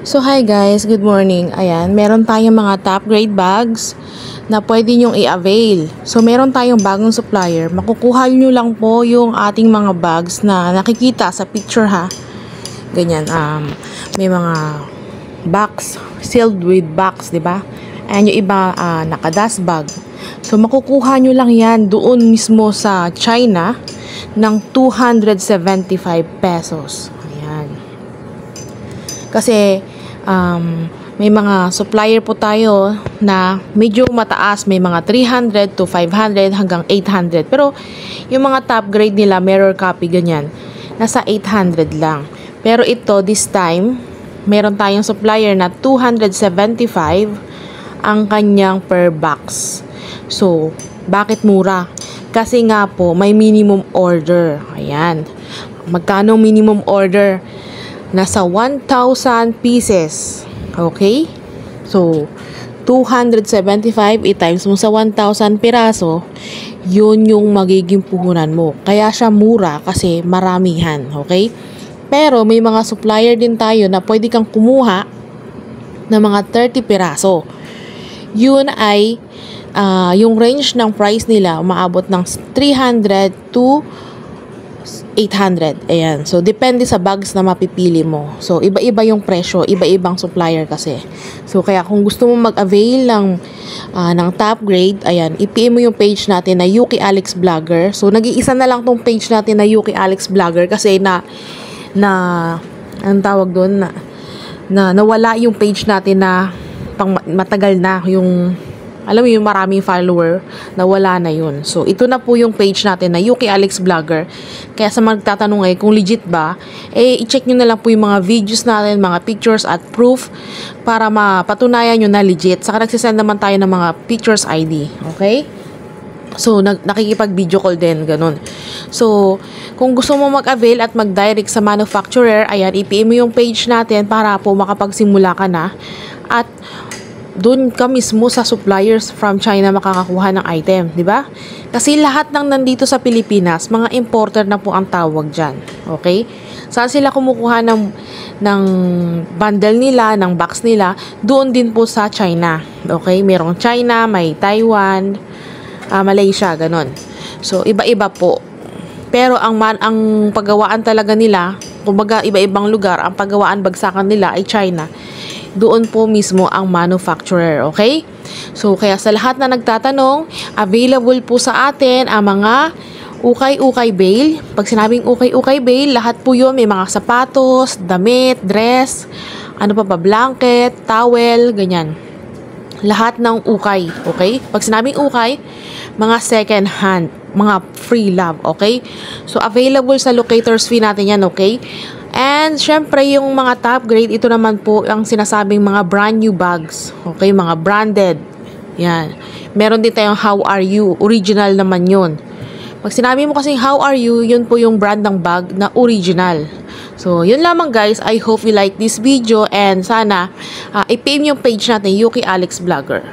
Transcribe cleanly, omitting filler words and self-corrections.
So hi guys, good morning. Ayan, meron tayong mga top grade bags na pwede nyong i-avail. So meron tayong bagong supplier. Makukuha nyo lang po yung ating mga bags na nakikita sa picture ha. Ganyan, may mga box, sealed with box, di ba? And yung iba naka-dust bag. So makukuha nyo lang yan doon mismo sa China ng 275 pesos. Ayan. Kasi may mga supplier po tayo na medyo mataas, may mga 300 to 500 hanggang 800. Pero yung mga top grade nila, mirror copy ganyan, nasa 800 lang. Pero ito, this time, meron tayong supplier na 275 ang kanyang per box. So, bakit mura? Kasi nga po, may minimum order. Ayan. Magkano minimum order? Nasa 1,000 pieces. Okay? So, 275 i-times mo sa 1,000 piraso, yun yung magiging puhunan mo. Kaya siya mura kasi maramihan. Okay? Pero may mga supplier din tayo na pwede kang kumuha ng mga 30 piraso. Yun ay yung range ng price nila umaabot ng 300 to 800. Ayan. So, depende sa bags na mapipili mo. So, iba-iba yung presyo. Iba-ibang supplier kasi. So, kaya kung gusto mo mag-avail ng top grade, ayan, i-PM mo yung page natin na Yuki Alex Vlogger. So, nag-iisa na lang tong page natin na Yuki Alex Vlogger kasi anong tawag doon? Nawala yung page natin na matagal na yung alam mo yung maraming follower, nawala na yun. So, ito na po yung page natin na Yuki Alex Vlogger. Kaya sa magtatanong kung legit ba, i-check nyo na lang po yung mga videos natin, mga pictures at proof para mapatunayan nyo na legit. Saka nagsisend naman tayo ng mga pictures ID. Okay? So, nakikipag-video call din, ganun. So, kung gusto mo mag-avail at mag-direct sa manufacturer, ayan, i-PM mo yung page natin para po makapagsimula ka na. At doon ka mismo sa suppliers from China makakakuha ng item, di ba? Kasi lahat ng nandito sa Pilipinas, mga importer na po ang tawag dyan. Okay? Saan sila kumukuha ng bundle nila, ng box nila? Doon din po sa China. Okay? Merong China, may Taiwan, Malaysia, ganon. So, iba-iba po. Pero ang paggawaan talaga nila, kumbaga iba-ibang lugar, ang paggawaan bagsakan nila ay China. Doon po mismo ang manufacturer, okay? So, kaya sa lahat na nagtatanong, available po sa atin ang mga ukay-ukay bale. Pag sinabing ukay-ukay bale, lahat po yun, may mga sapatos, damit, dress, ano pa ba, blanket, towel, ganyan. Lahat ng ukay, okay? Pag sinabing ukay, mga second hand, mga free love, okay? So, available sa locators fee natin yan, okay? And, syempre, yung mga top grade, ito naman po ang sinasabing mga brand new bags. Okay, mga branded. Yan. Meron din tayong How Are You? Original naman yun. Pag sinabi mo kasing How Are You, yun po yung brand ng bag na original. So, yun lamang guys. I hope you like this video and sana i-PM yung page natin, Yuki Alex Vlogger.